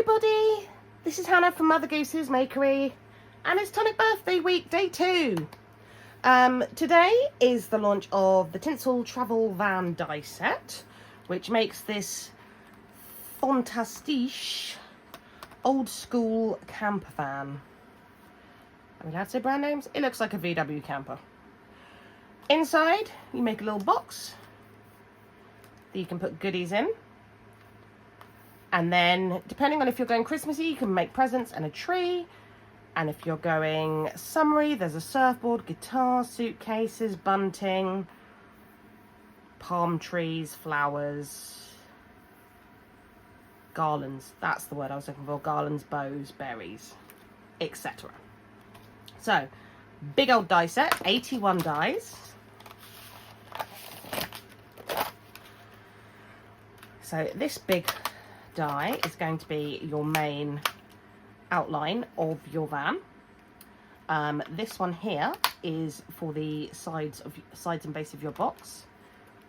everybody, this is Hannah from Mother Goose's Makery, and it's Tonic Birthday week, day 2. Today is the launch of the Tinsel travel van die set, which makes this fantastique old school camper van. Are we allowed to say brand names? It looks like a VW camper. Inside, you make a little box that you can put goodies in. And then, depending on if you're going Christmassy, you can make presents and a tree. And if you're going summery, there's a surfboard, guitar, suitcases, bunting, palm trees, flowers, garlands. That's the word I was looking for. Garlands, bows, berries, etc. So, big old die set, 81 dies. So this big die is going to be your main outline of your van. This one here is for the sides and base of your box.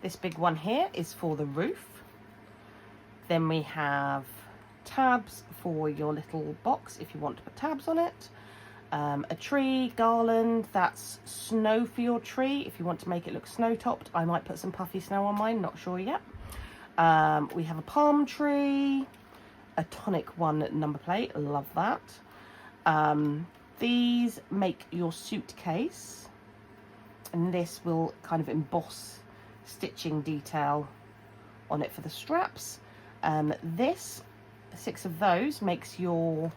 This big one here is for the roof. Then we have tabs for your little box if you want to put tabs on it. A tree, garland, that's snow for your tree. If you want to make it look snow topped, I might put some puffy snow on mine, not sure yet. We have a palm tree, a Tonic 1 number plate, love that. These make your suitcase, and this will kind of emboss stitching detail on it for the straps. This, 6 of those, makes your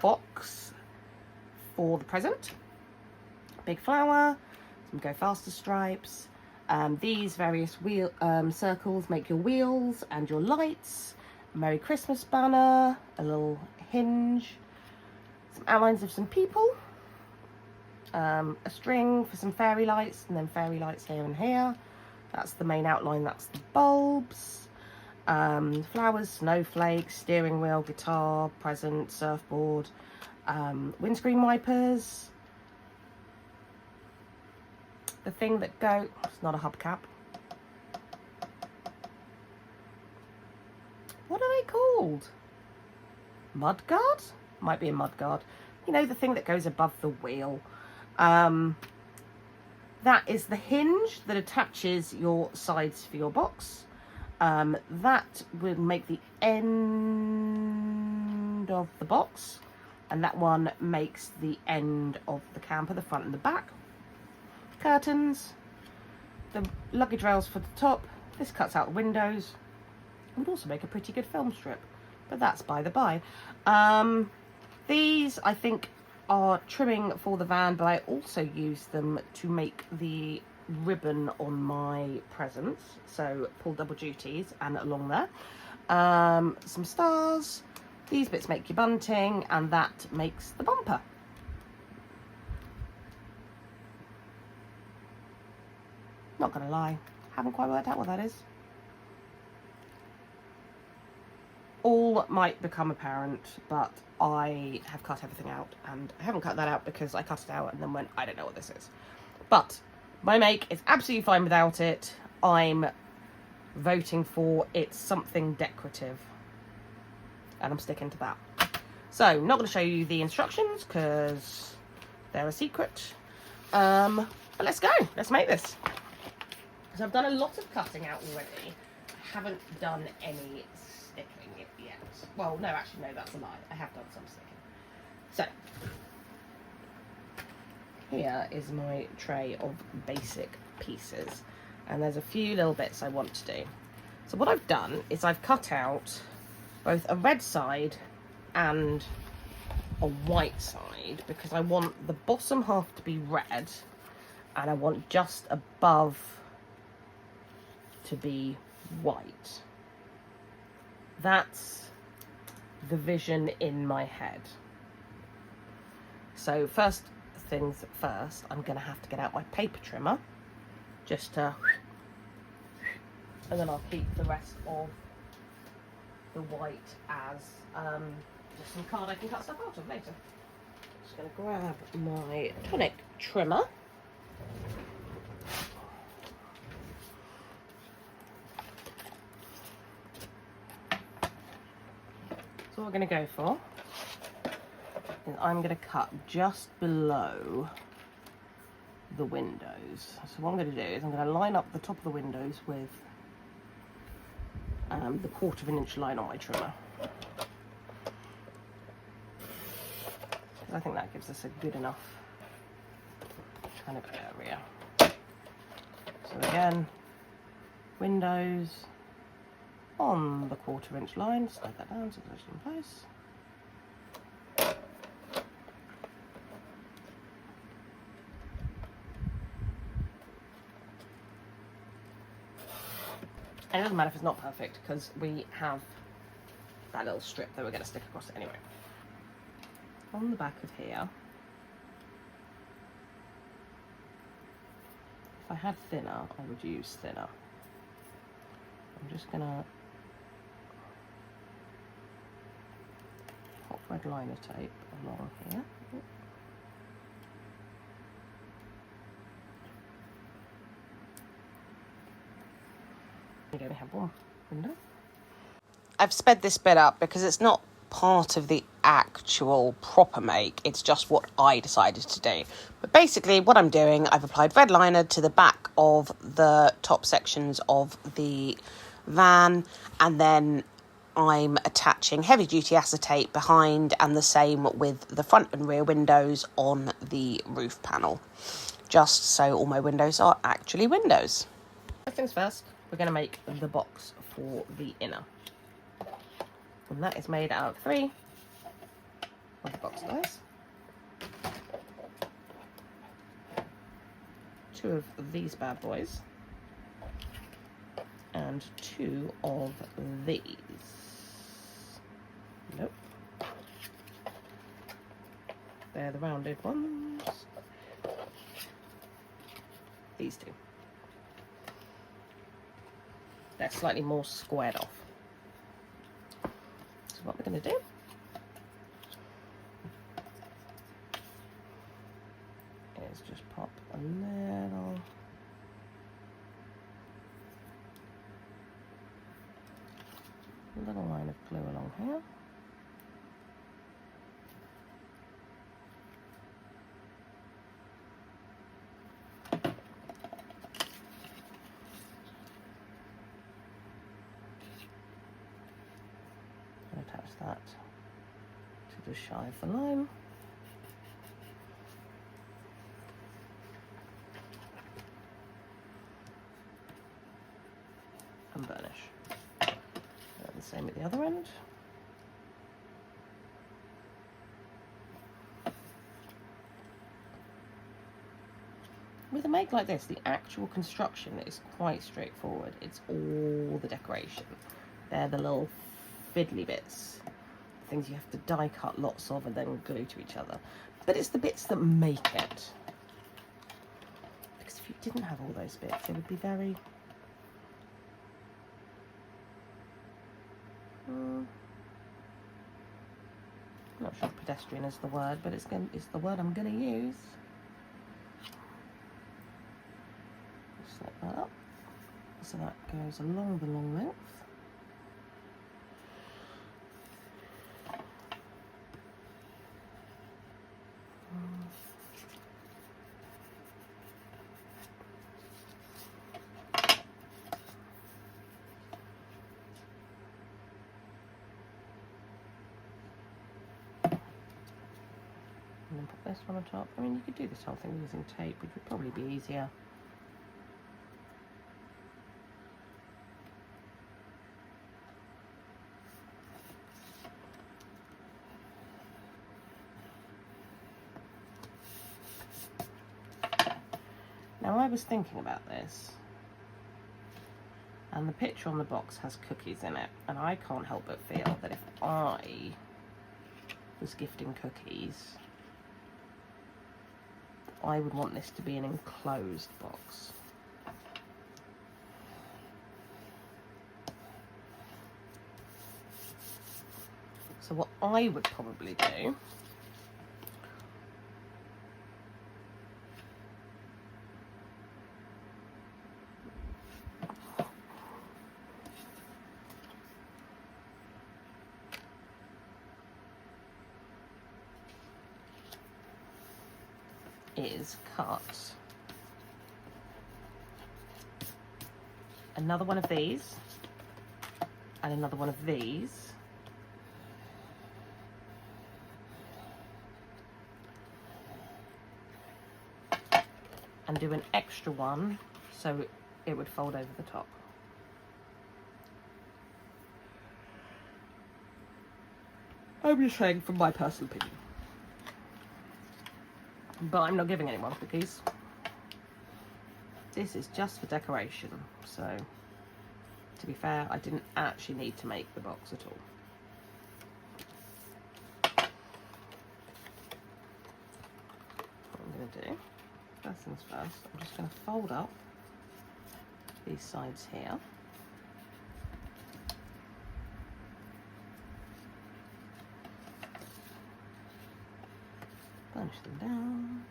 box for the present. Big flower, some go faster stripes. These various wheel circles make your wheels and your lights. A Merry Christmas banner, a little hinge, some outlines of some people, a string for some fairy lights, and then fairy lights here and here. That's the main outline, that's the bulbs. Flowers, snowflakes, steering wheel, guitar, present, surfboard, windscreen wipers. The thing that go, it's not a hubcap. What are they called? Mudguard? Might be a mudguard. You know, the thing that goes above the wheel. That is the hinge that attaches your sides for your box. That will make the end of the box. And that one makes the end of the camper, the front and the back. Curtains, the luggage rails for the top. This cuts out the windows. Would also make a pretty good film strip, but that's by the by. These I think are trimming for the van, but I also use them to make the ribbon on my presents, so pull double duties and along there. Some stars. These bits make your bunting, and that makes the bumper. Not gonna lie, haven't quite worked out what that is. All might become apparent, but I have cut everything out, and I haven't cut that out because I cut it out and then went, I don't know what this is. But my make is absolutely fine without it. I'm voting for it's something decorative, and I'm sticking to that. So, I'm not going to show you the instructions because they're a secret. But let's go. Let's make this. So I've done a lot of cutting out already. I haven't done any sticking it yet. Well, no, actually, no, that's a lie. I have done some sticking. So, here is my tray of basic pieces. And there's a few little bits I want to do. So what I've done is I've cut out both a red side and a white side because I want the bottom half to be red and I want just above to be white. That's the vision in my head. So first things first, I'm going to have to get out my paper trimmer just to, and then I'll keep the rest of the white as just some card I can cut stuff out of later. Just going to grab my Tonic trimmer. So what we're going to go for is I'm going to cut just below the windows. So what I'm going to do is I'm going to line up the top of the windows with the 1/4 inch line on my trimmer. I think that gives us a good enough kind of area. So again, windows on the 1/4 inch line, slide that down so it's actually in place. And it doesn't matter if it's not perfect because we have that little strip that we're going to stick across it anyway. On the back of here, if I had thinner, I would use thinner. I'm just going to pop red liner tape along here. We only have one window. I've sped this bit up because it's not part of the actual proper make, it's just what I decided to do. But basically what I'm doing, I've applied red liner to the back of the top sections of the van, and then I'm attaching heavy duty acetate behind, and the same with the front and rear windows on the roof panel, just so all my windows are actually windows. First things first, we're going to make the box for the inner. And that is made out of 3 of the box guys. 2 of these bad boys. And 2 of these. Nope. They're the rounded ones. These 2. They're slightly more squared off. So what we're going to do is just pop a little line of glue along here. Attach that to just shy of the line. And burnish. And the same at the other end. With a make like this, the actual construction is quite straightforward. It's all the decoration. They're the little fiddly bits, things you have to die cut lots of and then glue to each other. But it's the bits that make it. Because if you didn't have all those bits, it would be very... I'm not sure if pedestrian is the word, but it's the word I'm going to use. Slip that up so that goes along the long length. And then put this one on top. I mean, you could do this whole thing using tape, which would probably be easier. Now, I was thinking about this, and the picture on the box has cookies in it, and I can't help but feel that if I was gifting cookies, I would want this to be an enclosed box. So what I would probably do is cut another one of these and another one of these, and do an extra one so it would fold over the top. I'm just saying from my personal opinion. But I'm not giving anyone cookies. This is just for decoration. So, to be fair, I didn't actually need to make the box at all. What I'm going to do, first things first, I'm just going to fold up these sides here. Bunch them down.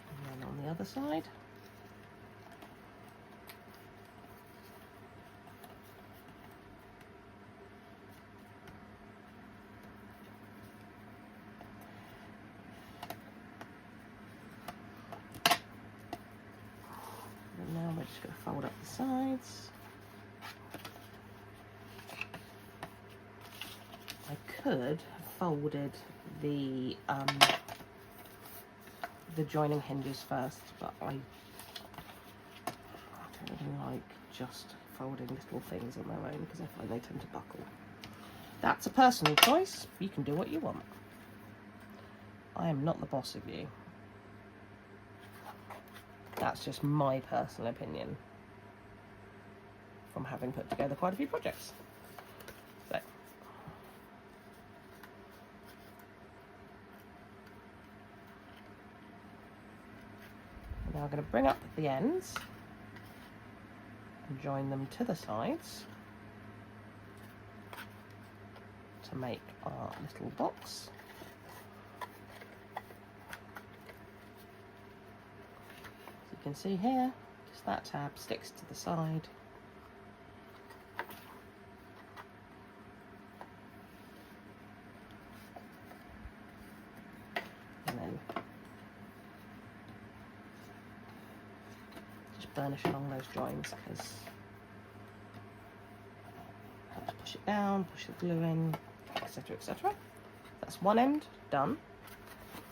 And then on the other side. And now we're just going to fold up the sides. I could have folded the joining hinges first, but I don't really like just folding little things on their own because I find they tend to buckle. That's a personal choice. You can do what you want. I am not the boss of you. That's just my personal opinion from having put together quite a few projects. So. Now I'm going to bring up the ends and join them to the sides to make our little box. As you can see here, just that tab sticks to the side. And then burnish along those joins because I have to push it down, push the glue in, etc, etc. That's one end done,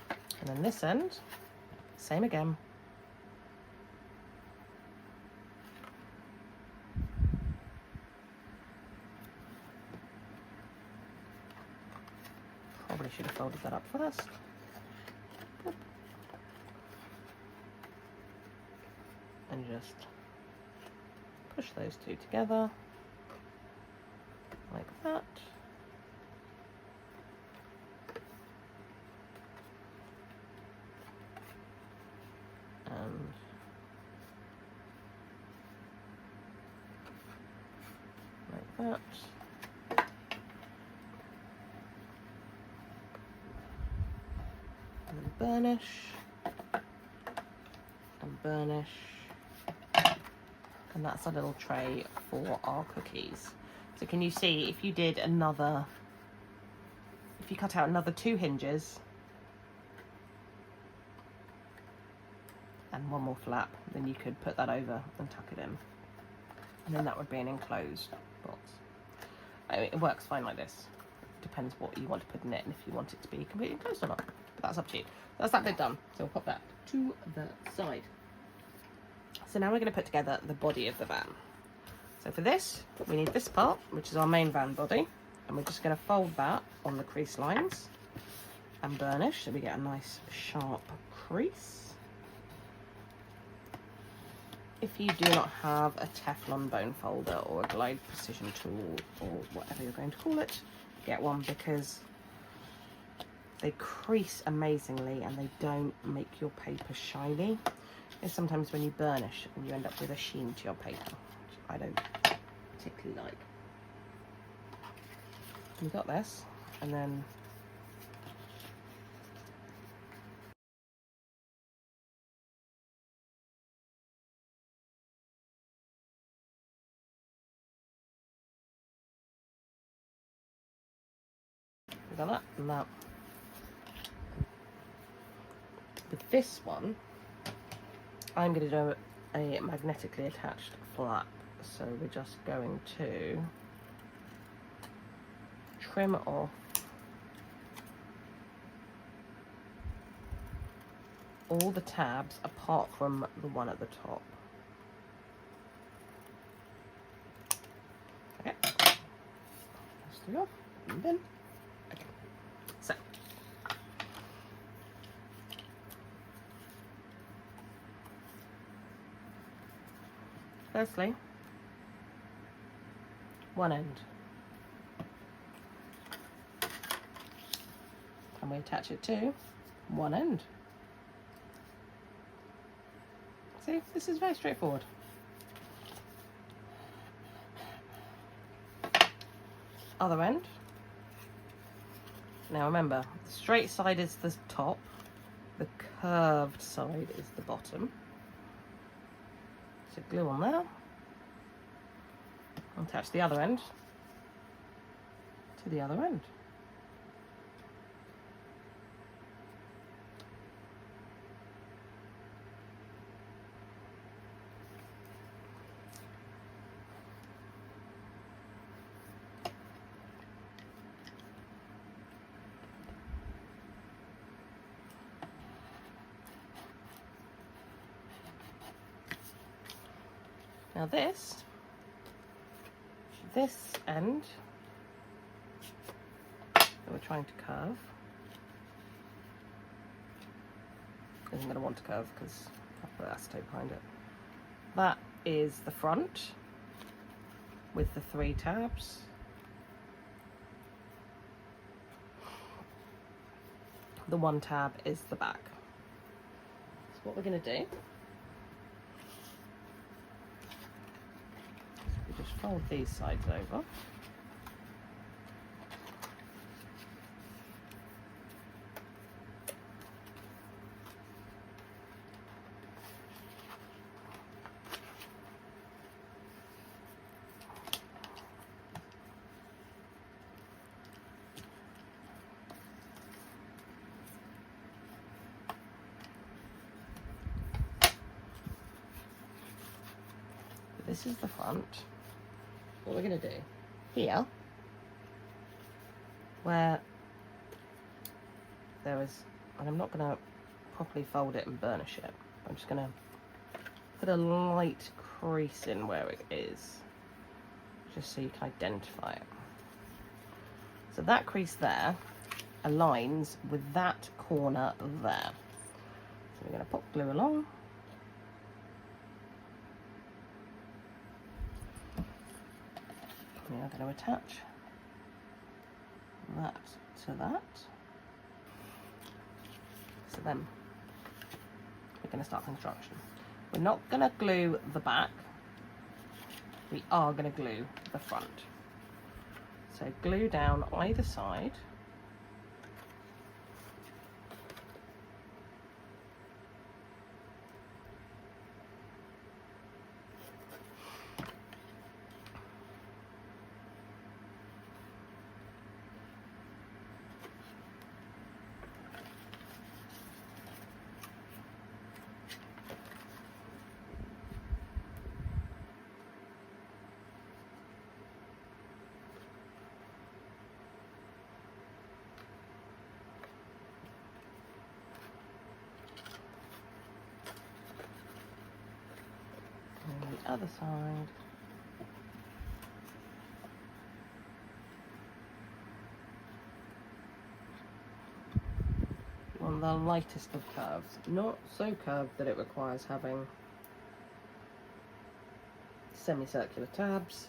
and then this end, same again. Probably should have folded that up first. And just push those two together like that. And like that. And then burnish and burnish. And that's a little tray for our cookies. So can you see if you did another, if you cut out another 2 hinges and one more flap, then you could put that over and tuck it in. And then that would be an enclosed box. I mean, it works fine like this. Depends what you want to put in it and if you want it to be completely enclosed or not. But that's up to you. That's that bit done. So we'll pop that to the side. So now we're going to put together the body of the van. So for this, we need this part, which is our main van body. And we're just going to fold that on the crease lines and burnish so we get a nice sharp crease. If you do not have a Teflon bone folder or a glide precision tool or whatever you're going to call it, get one because they crease amazingly and they don't make your paper shiny. And sometimes when you burnish and you end up with a sheen to your paper, which I don't particularly like. You got this, and then we got that and that. With this one, I'm going to do a magnetically attached flap. So we're just going to trim off all the tabs apart from the one at the top. Okay, let's do off and then. Okay, so firstly, one end, and we attach it to one end. See, this is very straightforward. Other end. Now remember, the straight side is the top, the curved side is the bottom. So glue on there. Attach the other end to the other end. Now this end that we're trying to curve isn't going to want to curve because I've put acetate behind it. That is the front with the 3 tabs. The 1 tab is the back. So what we're going to do, we just fold these sides over. This is the front. What we're going to do here, where there is, and I'm not going to properly fold it and burnish it, I'm just going to put a light crease in where it is, just so you can identify it. So that crease there aligns with that corner there. So we're going to pop glue along. We are going to attach that to that. So then we're going to start construction. We're not going to glue the back, we are going to glue the front. So glue down either side. The other side. On the lightest of curves, not so curved that it requires having semicircular tabs.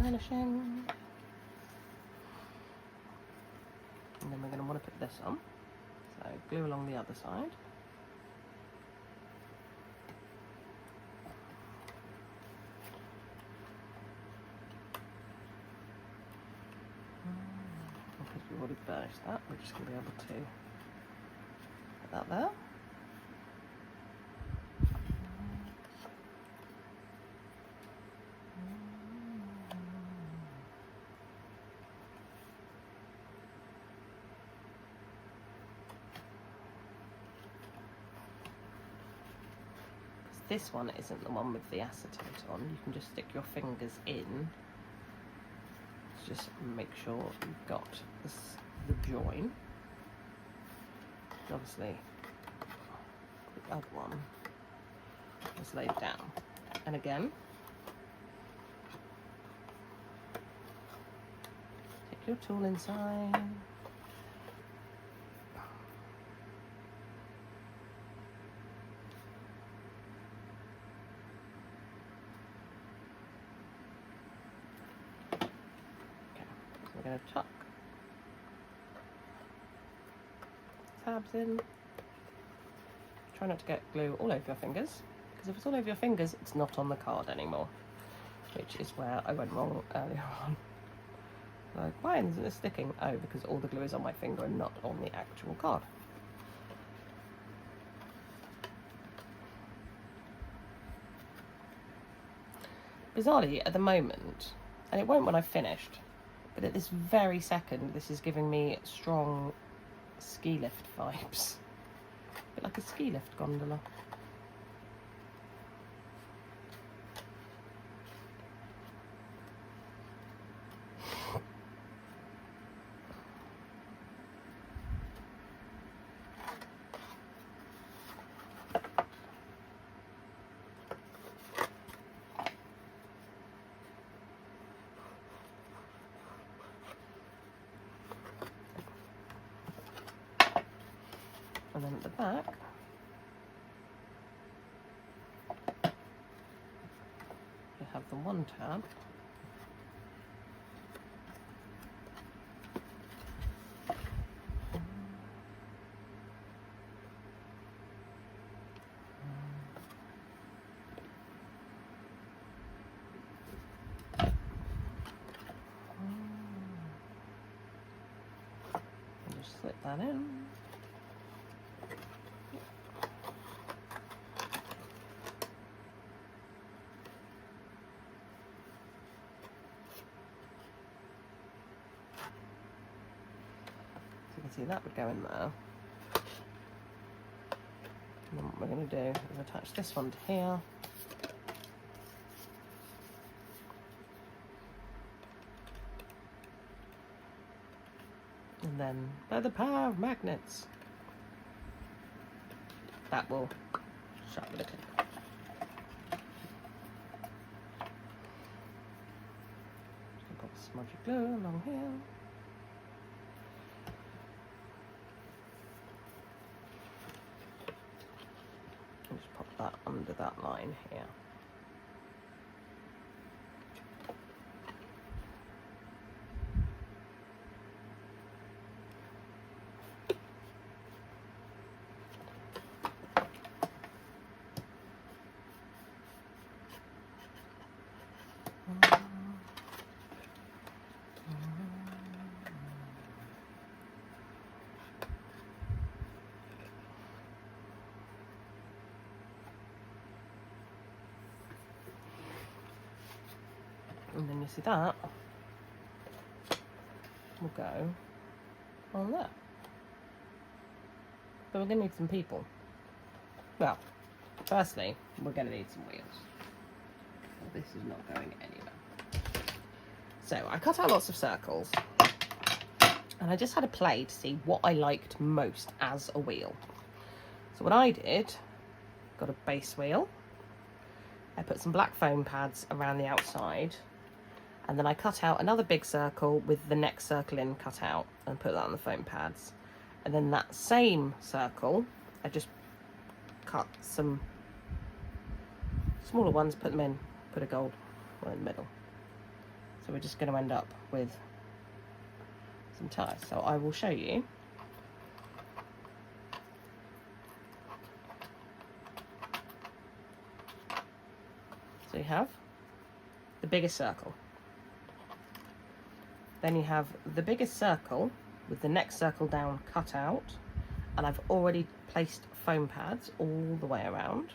Finishing, and then we're going to want to put this on, so glue along the other side. Because we've already burnished that, we're just going to be able to put that there. this one isn't the one with the acetate on, you can just stick your fingers in. Just make sure you've got the join. Obviously, the other one is laid down. And again, take your tool inside. We're going to tuck tabs in. Try not to get glue all over your fingers, because if it's all over your fingers, it's not on the card anymore, which is where I went wrong earlier on. Like, why isn't it sticking? Oh, because all the glue is on my finger and not on the actual card. Bizarrely, at the moment, and it won't when I've finished, but at this very second, this is giving me strong ski lift vibes. A bit like a ski lift gondola. And then at the back, you have the one tab. And just slip that in. See, that would go in there. And then what we're going to do is attach this one to here. And then, by the power of magnets, that will shut with a click. So I've got smudgy glue along here. Just pop that under that line here. And then you see that will go on there. But we're going to need some people. Well, firstly, we're going to need some wheels. Well, this is not going anywhere. So I cut out lots of circles. And I just had a play to see what I liked most as a wheel. So what I did, got a base wheel. I put some black foam pads around the outside. And then I cut out another big circle with the next circle in cut out and put that on the foam pads. And then that same circle, I just cut some smaller ones, put them in, put a gold one in the middle. So we're just going to end up with some ties. So I will show you. So you have the biggest circle. Then you have the biggest circle with the next circle down cut out, and I've already placed foam pads all the way around.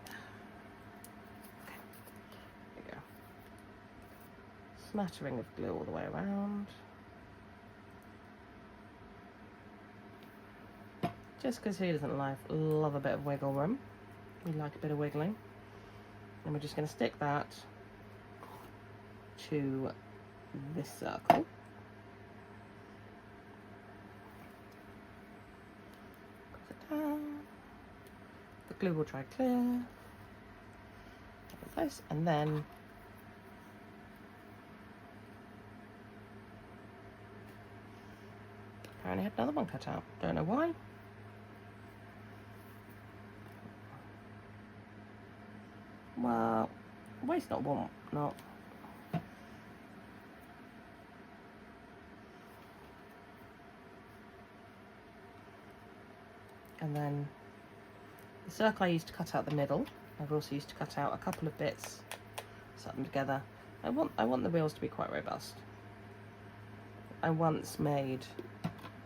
Okay, there you go. Smattering of glue all the way around. just because who doesn't love a bit of wiggle room? We like a bit of wiggling. And we're just going to stick that to this circle. Put it down. The glue will dry clear. Like this, and then apparently had another one cut out. Don't know why. Well, waste not, want not. And then the circle I used to cut out the middle. I've also used to cut out a couple of bits, set them together. I want the wheels to be quite robust. I once made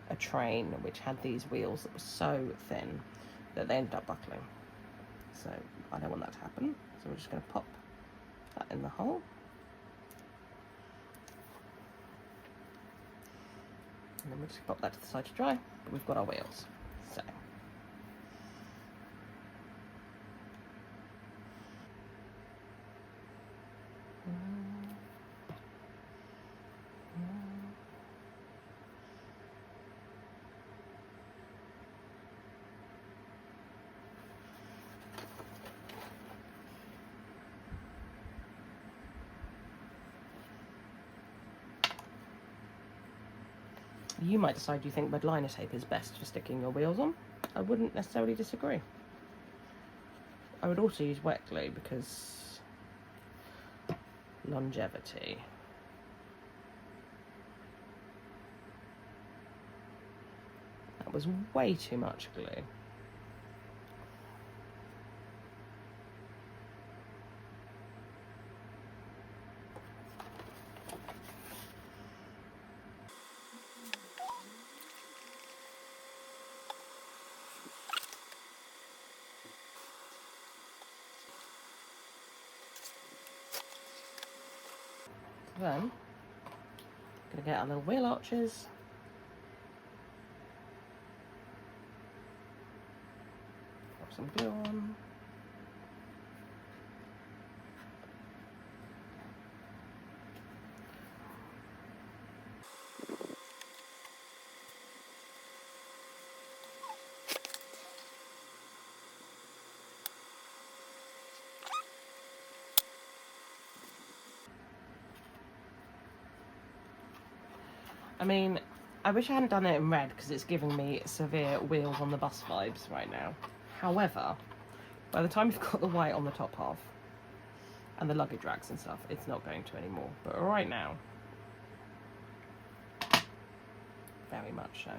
a train which had these wheels that were so thin that they ended up buckling. So I don't want that to happen. So we're just going to pop that in the hole. And then we'll just pop that to the side to dry, but we've got our wheels. So you might decide you think red liner tape is best for sticking your wheels on. I wouldn't necessarily disagree. I would also use wet glue because longevity. That was way too much glue. Then, I'm going to get our little wheel arches. Put some glue on. I mean, I wish I hadn't done it in red because it's giving me severe wheels on the bus vibes right now. However, by the time you've got the white on the top half and the luggage racks and stuff, it's not going to anymore. But right now, very much so.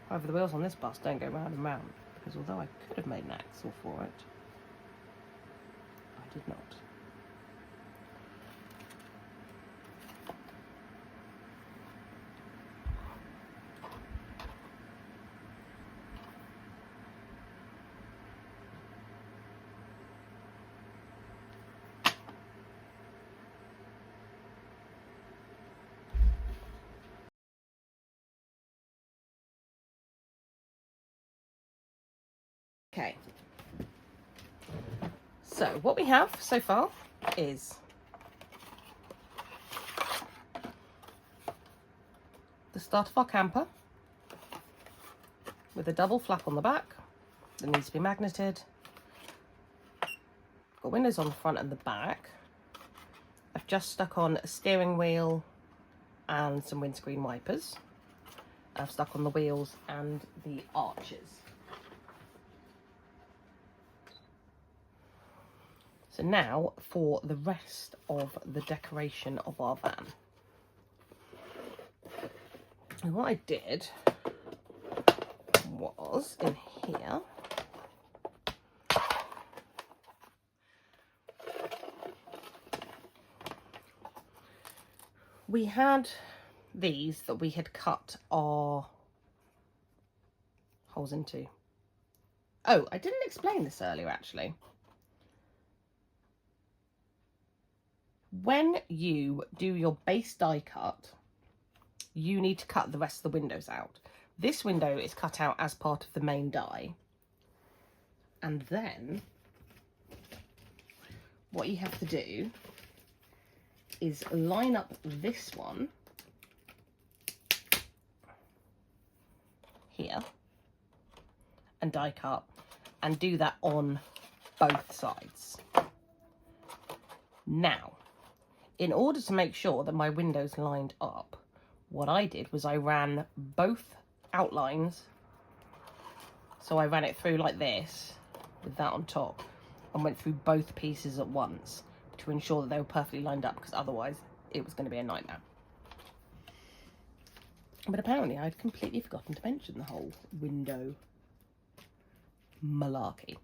However, the wheels on this bus don't go round and round because although I could have made an axle for it, I did not. Okay, so what we have so far is the start of our camper with a double flap on the back that needs to be magneted. Got windows on the front and the back. I've just stuck on a steering wheel and some windscreen wipers. I've stuck on the wheels and the arches. So now for the rest of the decoration of our van. And what I did was in here, we had these that we had cut our holes into. Oh, I didn't explain this earlier actually. When you do your base die cut, you need to cut the rest of the windows out This window is cut out as part of the main die. And then what you have to do is line up this one here and die cut, and do that on both sides. Now, in order to make sure that my windows lined up, what I did was I ran both outlines. So I ran it through like this with that on top and went through both pieces at once to ensure that they were perfectly lined up, because otherwise it was going to be a nightmare. But apparently I'd completely forgotten to mention the whole window malarkey.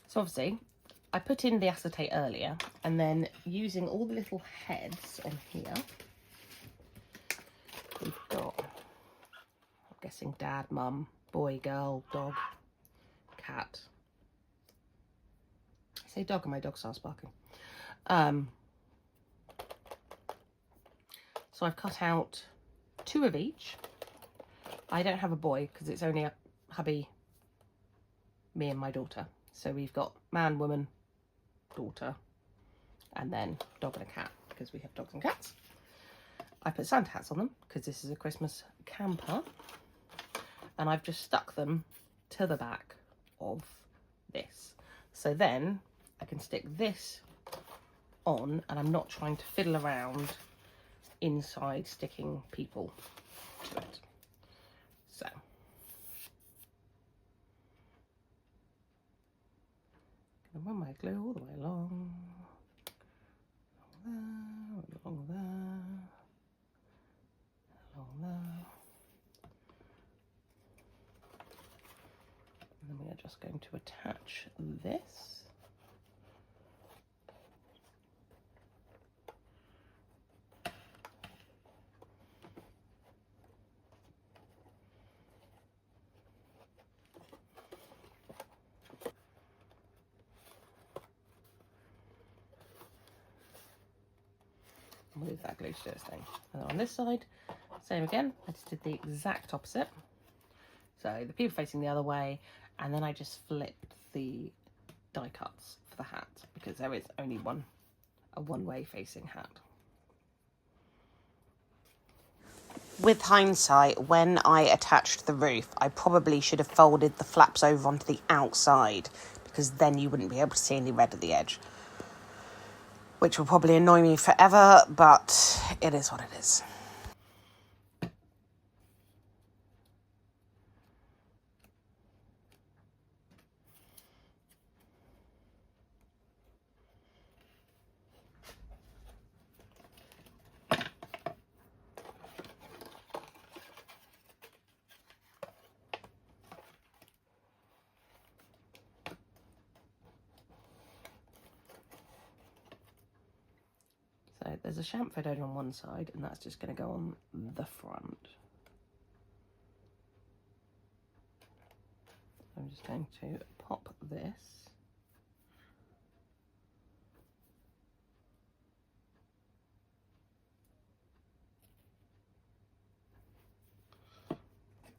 So obviously I put in the acetate earlier, and then using all the little heads on here, we've got, I'm guessing dad, mum, boy, girl, dog, cat. I say dog and my dog starts barking. So I've cut out 2 of each. I don't have a boy because it's only a hubby, me and my daughter. So we've got man, woman, daughter, and then dog and a cat because we have dogs and cats. I put Santa hats on them because this is a Christmas camper, and I've just stuck them to the back of this. So then I can stick this on, and I'm not trying to fiddle around inside sticking people to it. So I'm gonna run my glue all the way along there, along there, along there. And then we are just going to attach this. Move that glue to its thing. And on this side, same again. I just did the exact opposite. So the people facing the other way, and then I just flipped the die cuts for the hat because there is only a one-way facing hat. With hindsight, when I attached the roof, I probably should have folded the flaps over onto the outside, because then you wouldn't be able to see any red at the edge. Which will probably annoy me forever, but it is what it is. So there's a chamfer down on one side, and that's just going to go on the front. I'm just going to pop this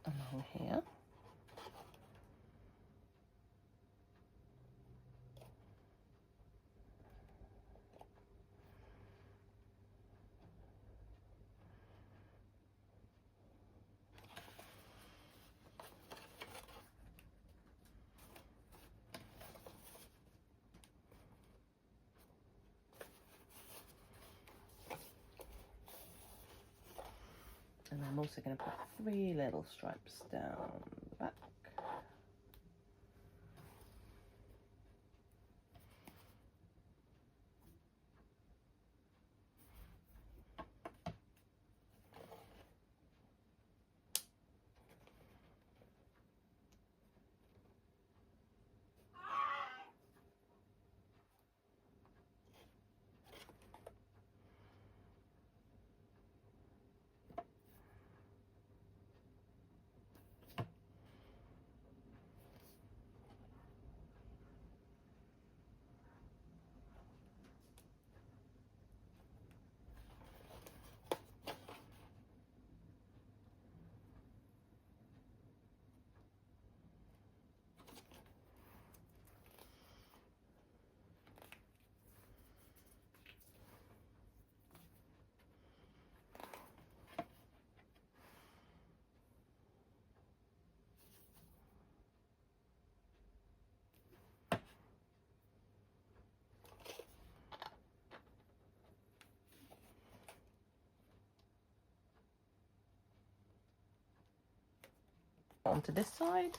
along here. And I'm also going to put 3 little stripes down the back. onto this side.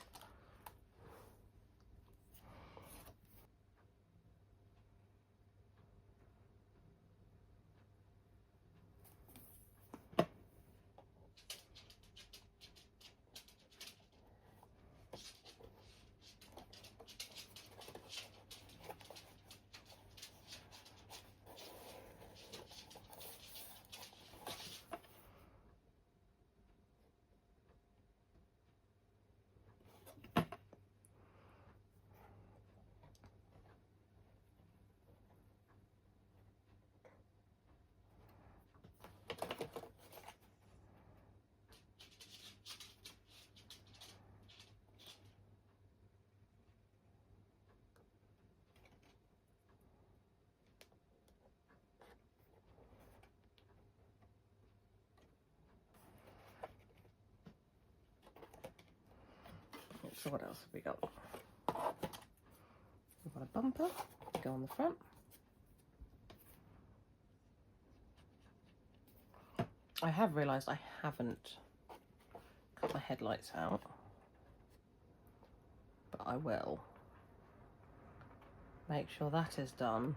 So what else have we got? We've got a bumper to go on the front. I have realised I haven't cut my headlights out, but I will make sure that is done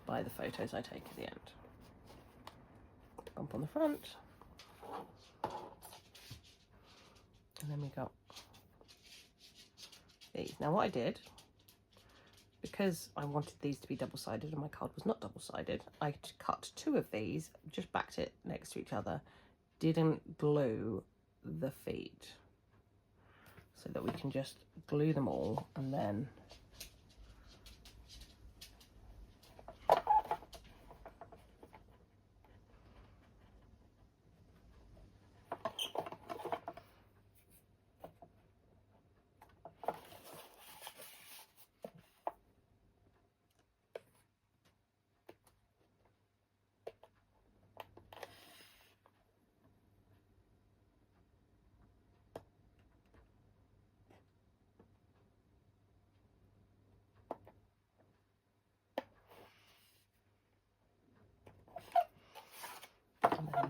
by the photos I take at the end. Bump on the front. And then we got these. Now what I did, because I wanted these to be double-sided and my card was not double-sided, I cut 2 of these, just backed it next to each other, didn't glue the feet, so that we can just glue them all and then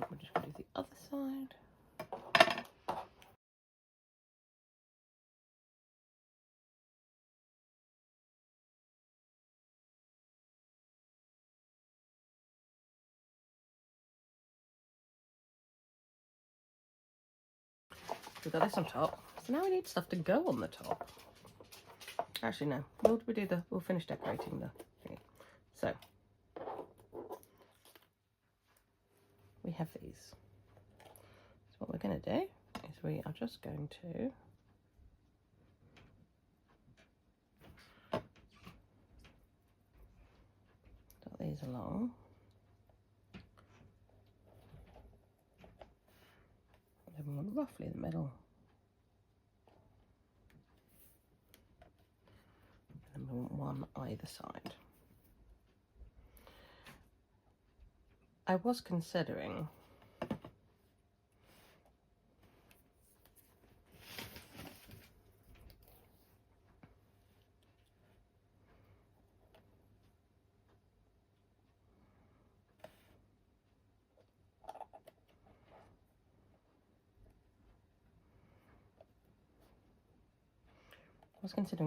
we're just going to do the other side. We've got this on top, so now we need stuff to go on the top. Actually no, we'll finish decorating the thing. So we have these. So what we're going to do is we are just going to dot these along. And then we want roughly in the middle. And we want one either side. I was considering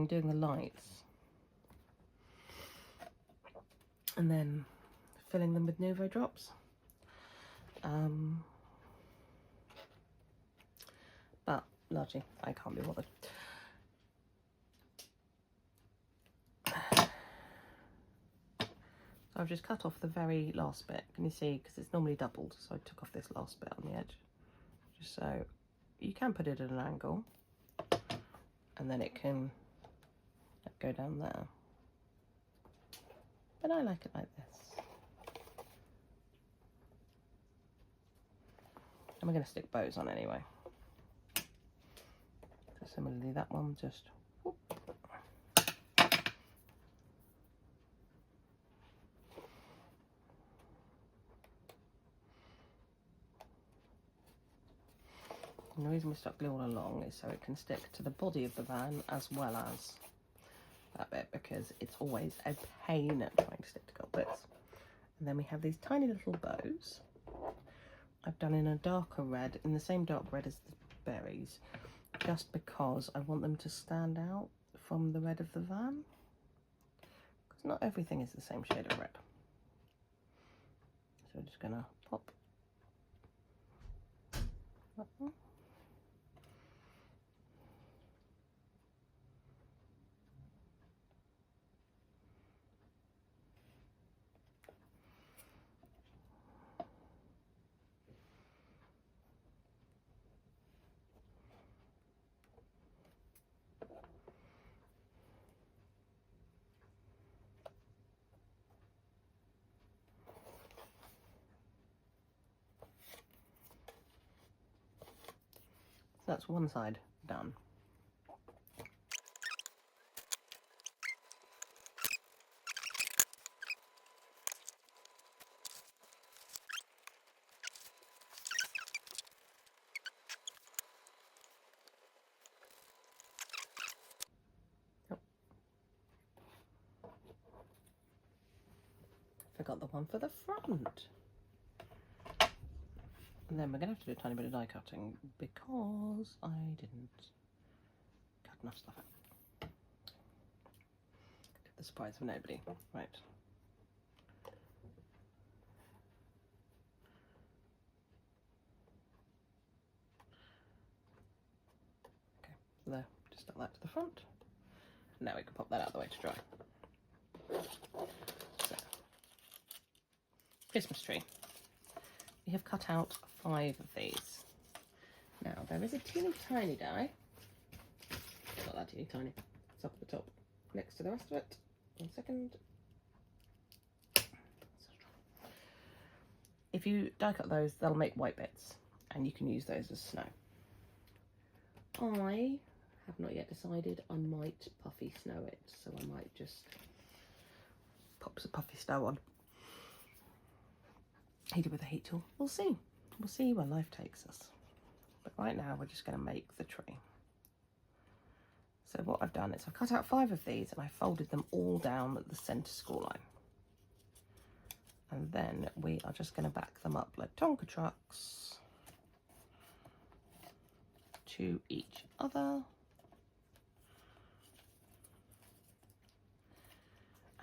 doing the lights and then filling them with Nouveau drops. But largely I can't be bothered. So I've just cut off the very last bit. Can you see? Because it's normally doubled, so I took off this last bit on the edge. Just so you can put it at an angle and then it can go down there. But I like it like this. And we're going to stick bows on anyway. So similarly, that one just whoop. And the reason we stuck glue all along is so it can stick to the body of the van as well as that bit, because it's always a pain trying to stick to gold bits. And then we have these tiny little bows. I've done in a darker red, in the same dark red as the berries, just because I want them to stand out from the red of the van, because not everything is the same shade of red. So we're just going to pop that one. So that's one side done. Forgot the one for the front. And then we're going to have to do a tiny bit of die cutting because I didn't cut enough stuff out. To the surprise of nobody. Right. Okay, so there, just add that to the front. Now we can pop that out of the way to dry. So, Christmas tree. We have cut out 5 of these. Now there is a teeny tiny die. Not that teeny tiny. It's up at the top, next to the rest of it. 1 second. If you die cut those, they'll make white bits, and you can use those as snow. I have not yet decided. I might puffy snow it, so I might just pop some puffy snow on. Heat it with a heat tool. We'll see. We'll see where life takes us. But right now we're just going to make the tree. So what I've done is I've cut out 5 of these and I folded them all down at the centre score line. And then we are just going to back them up like Tonka trucks to each other.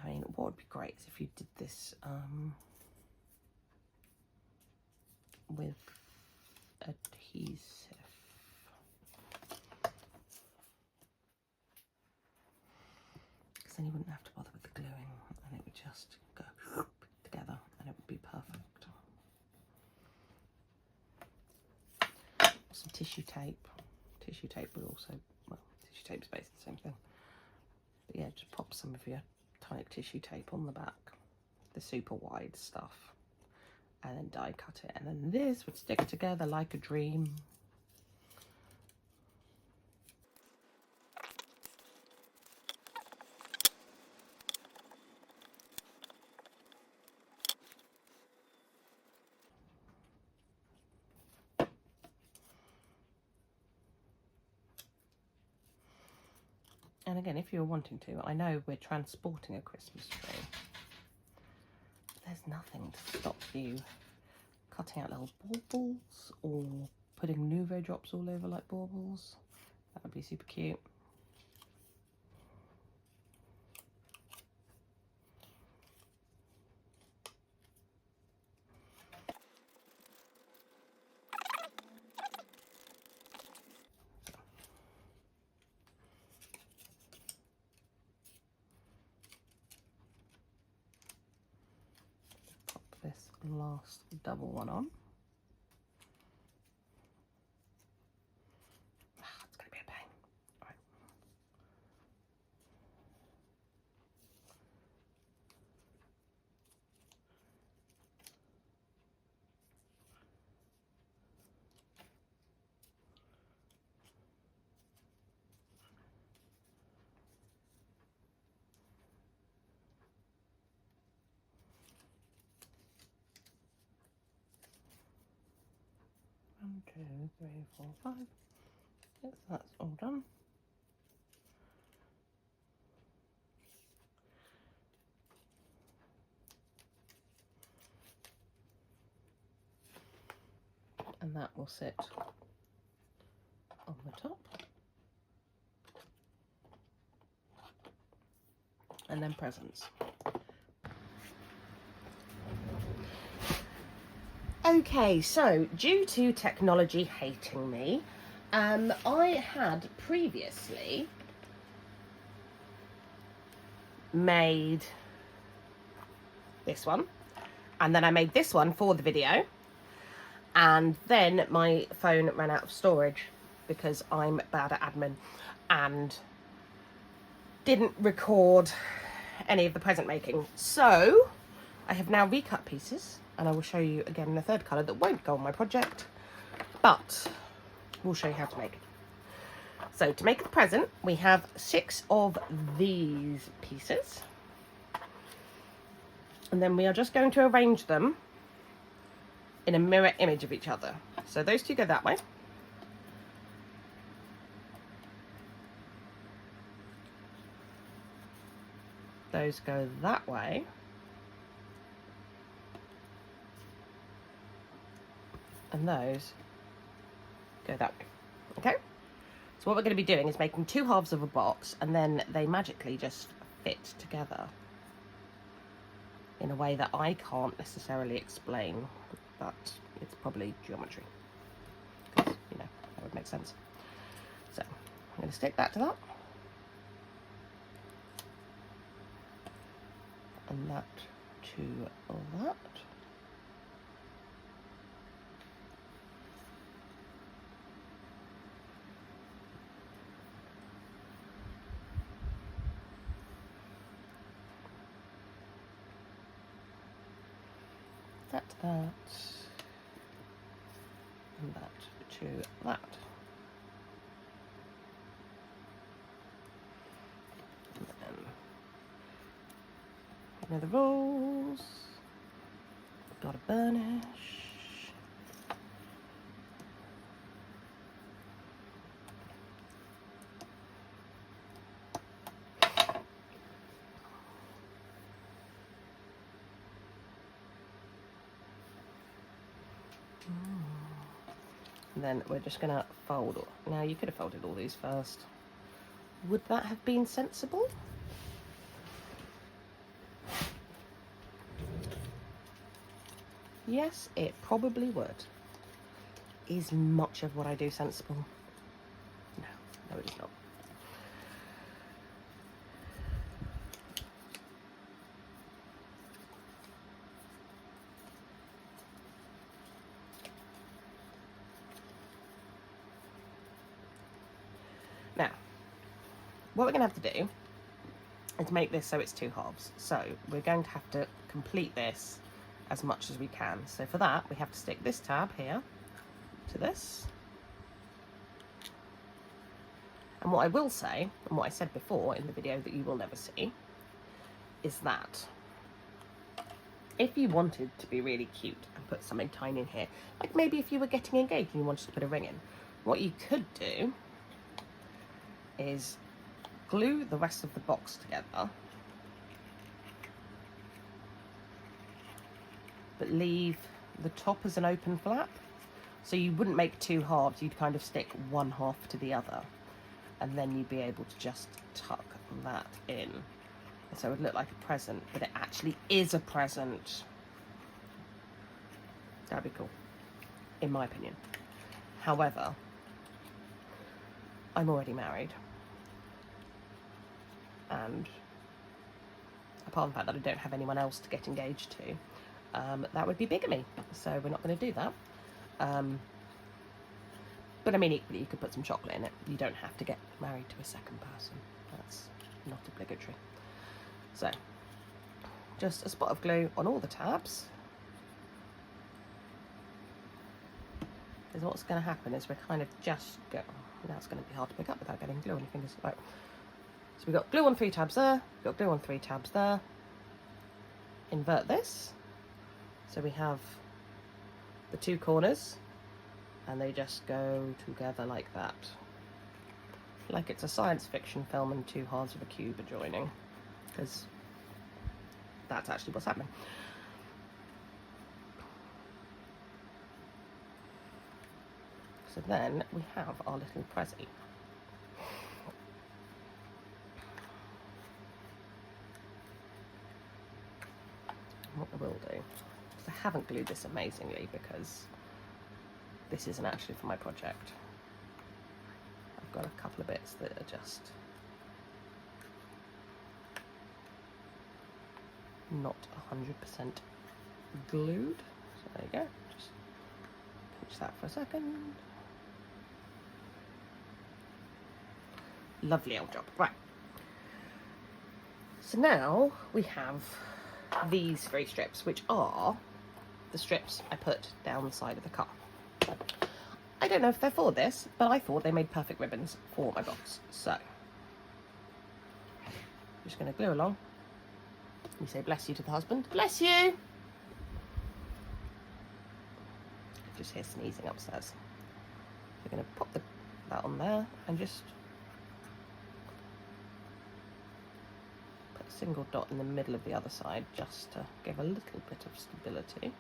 I mean, what would be great is if you did this with adhesive. Because then you wouldn't have to bother with the gluing and it would just go together and it would be perfect. Some tissue tape. Tissue tape would also, well, tissue tape's basically the same thing. But yeah, just pop some of your tonic tissue tape on the back, the super wide stuff, and then die cut it, and then this would stick together like a dream. And again, if you're wanting to, I know we're transporting a Christmas tree. There's nothing to stop you cutting out little baubles or putting Nouveau drops all over like baubles. That would be super cute. This last double one on. It's going to be a pain. All right. One, 2, 3, 4, 5. Yes, that's all done. and that will sit on the top. And then presents. Okay, so due to technology hating me, I had previously made this one, and then I made this one for the video, and then my phone ran out of storage because I'm bad at admin and didn't record any of the present making. So I have now recut pieces, and I will show you again in a third colour that won't go on my project, but we'll show you how to make it. So to make the present, we have 6 of these pieces, and then we are just going to arrange them in a mirror image of each other. So those two go that way. Those go that way. And those go that way. Okay? So what we're going to be doing is making 2 halves of a box, and then they magically just fit together in a way that I can't necessarily explain, but it's probably geometry. Because, you know, that would make sense. So I'm going to stick that to that. And that to that. That to that. And that to that. And then the rolls. Got a burnish. And then we're just going to fold. Now, you could have folded all these first. Would that have been sensible? Yes, it probably would. Is much of what I do sensible? No, it is not. Now, what we're going to have to do is make this so it's 2 halves. So we're going to have to complete this as much as we can. So for that, we have to stick this tab here to this. And what I will say, and what I said before in the video that you will never see, is that if you wanted to be really cute and put something tiny in here, like maybe if you were getting engaged and you wanted to put a ring in, what you could do is glue the rest of the box together, but leave the top as an open flap. So you wouldn't make 2 halves, you'd kind of stick 1 half to the other, and then you'd be able to just tuck that in. So it would look like a present, but it actually is a present. That'd be cool, in my opinion. However, I'm already married, and apart from the fact that I don't have anyone else to get engaged to, that would be bigamy, so we're not going to do that. But I mean, equally, you could put some chocolate in it. You don't have to get married to a second person. That's not obligatory. So, just a spot of glue on all the tabs. Because what's going to happen is we're kind of just go. Now it's going to be hard to pick up without getting glue on your fingers. Right. So we've got glue on 3 tabs there. We've got glue on 3 tabs there. Invert this. So we have the 2 corners, and they just go together like that. Like it's a science fiction film and 2 halves of a cube are joining, because that's actually what's happening. So then we have our little prezi. What I will do, because I haven't glued this amazingly because this isn't actually for my project. I've got a couple of bits that are just not 100% glued. So there you go. Just pinch that for a second. Lovely old job. Right. So now we have these three strips, which are the strips I put down the side of the car. I don't know if they're for this, but I thought they made perfect ribbons for my box. So I'm just going to glue along. We say bless you to the husband. Bless you! I just hear sneezing upstairs. We're going to pop that on there and just put a single dot in the middle of the other side just to give a little bit of stability.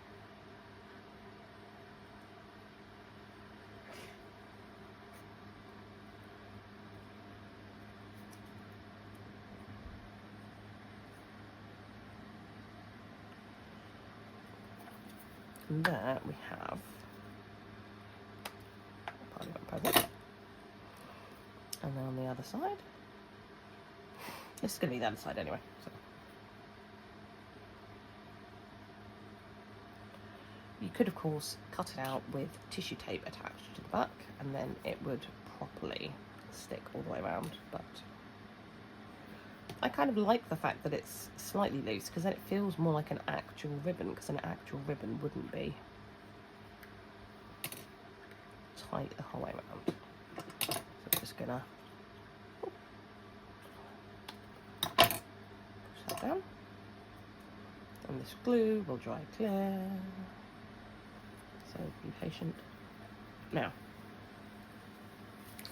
And there we have part of our present. And then on the other side, this is going to be the other side anyway. So you could, of course, cut it out with tissue tape attached to the back, and then it would properly stick all the way around. But I kind of like the fact that it's slightly loose, because then it feels more like an actual ribbon, because an actual ribbon wouldn't be tight the whole way around. So I'm just gonna push that down, and this glue will dry clear, so be patient. Now,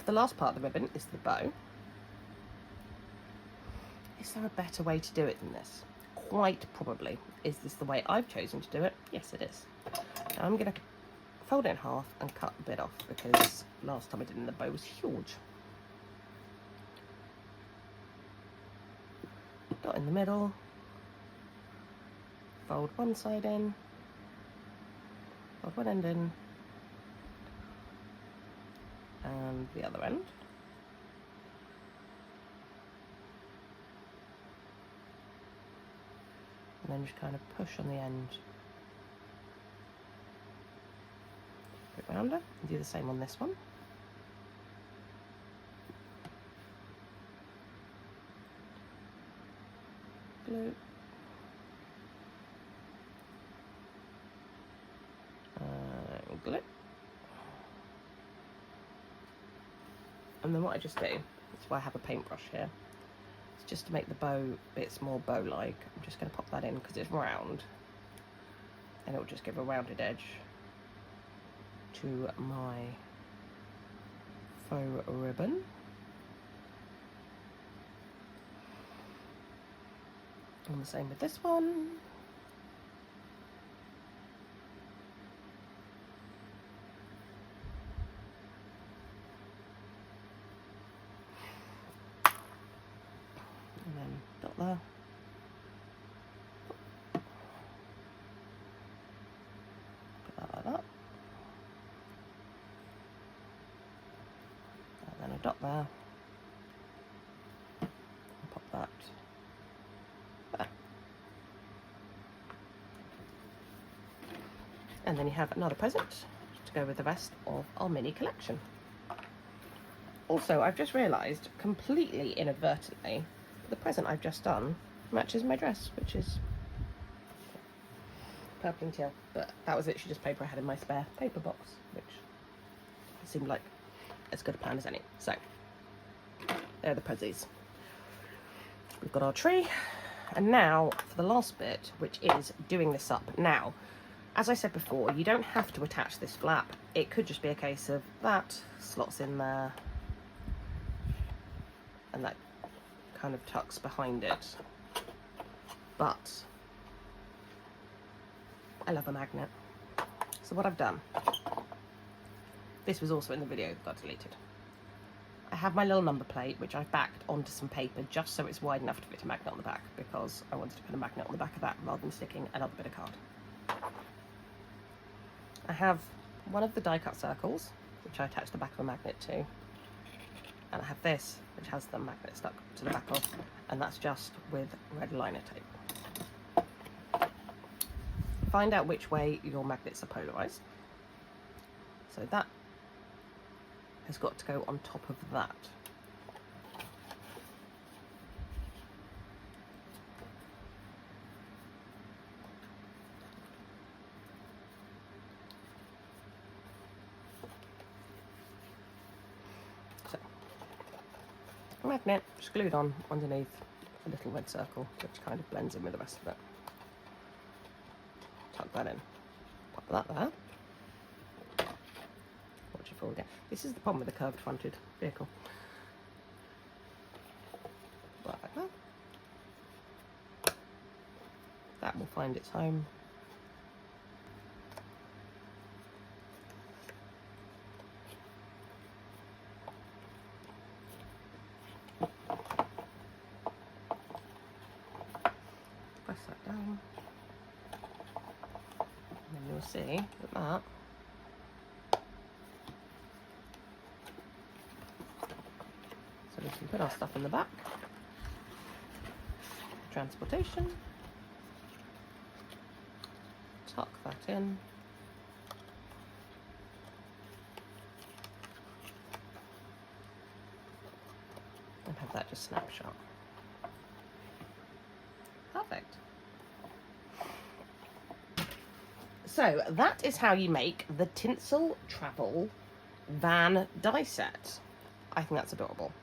the last part of the ribbon is the bow. Is there a better way to do it than this? Quite probably. Is this the way I've chosen to do it? Yes, it is. Now I'm going to fold it in half and cut a bit off, because last time I did it, the bow was huge. Dot in the middle, fold one side in, fold one end in, and the other end. And then just kind of push on the end, a bit rounder, and do the same on this one. Glue. Glue. And then what I just do, that's why I have a paintbrush here, it's just to make the bow bits more bow-like. I'm just going to pop that in because it's round, and it will just give a rounded edge to my faux ribbon. And the same with this one. And then dot there. Put that like that. And then a dot there. And pop that there. And then you have another present to go with the rest of our mini collection. Also, I've just realised, completely inadvertently, the present I've just done matches my dress, which is purple and teal. But that was literally just paper I had in my spare paper box, which seemed like as good a plan as any. So, there are the prezzies. We've got our tree, and now for the last bit, which is doing this up. Now, as I said before, you don't have to attach this flap. It could just be a case of that slots in there, and that kind of tucks behind it. But I love a magnet. So what I've done This was also in the video that got deleted. I have my little number plate, which I've backed onto some paper just so it's wide enough to fit a magnet on the back, because I wanted to put a magnet on the back of that rather than sticking another bit of card. I have one of the die cut circles, which I attach the back of a magnet to, and I have this, which has the magnet stuck to the back of, and that's just with red liner tape. Find out which way your magnets are polarised. So that has got to go on top of that. So, magnet just glued on underneath a little red circle, which kind of blends in with the rest of it. Tuck that in. Pop that there. Watch it fall again. This is the problem with the curved fronted vehicle. Like that. That will find its home. Press that down. And then you'll see that so we can put our stuff in the back. Transportation. Tuck that in. And have that just snapshot. Perfect. So that is how you make the Tinsel Travel van die set. I think that's adorable.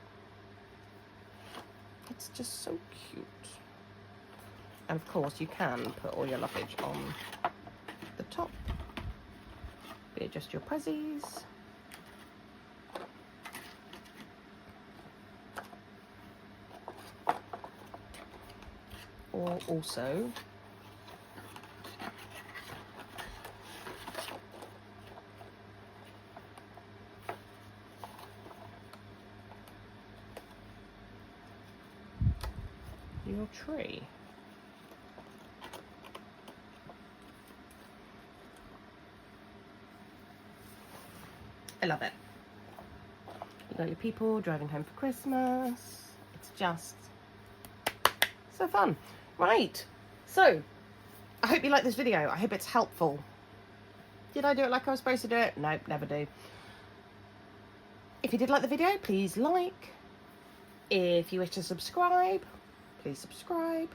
It's just so cute. And of course you can put all your luggage on the top. Be it just your prezzies. Or also your tree. I love it. You got your people driving home for Christmas. It's just so fun. Right, so I hope you like this video. I hope it's helpful. Did I do it like I was supposed to do it? Nope, never do. If you did like the video, please like. If you wish to subscribe, please subscribe.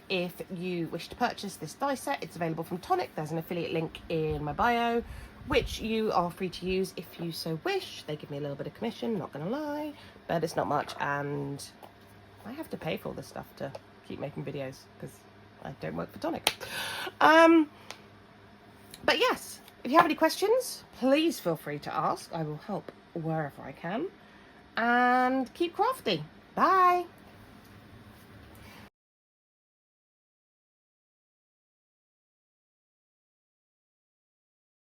If you wish to purchase this die set, it's available from Tonic. There's an affiliate link in my bio, which you are free to use if you so wish. They give me a little bit of commission, not gonna lie, but it's not much, and I have to pay for all this stuff to keep making videos because I don't work for Tonic. But yes, if you have any questions, please feel free to ask. I will help wherever I can. And keep crafty. Bye.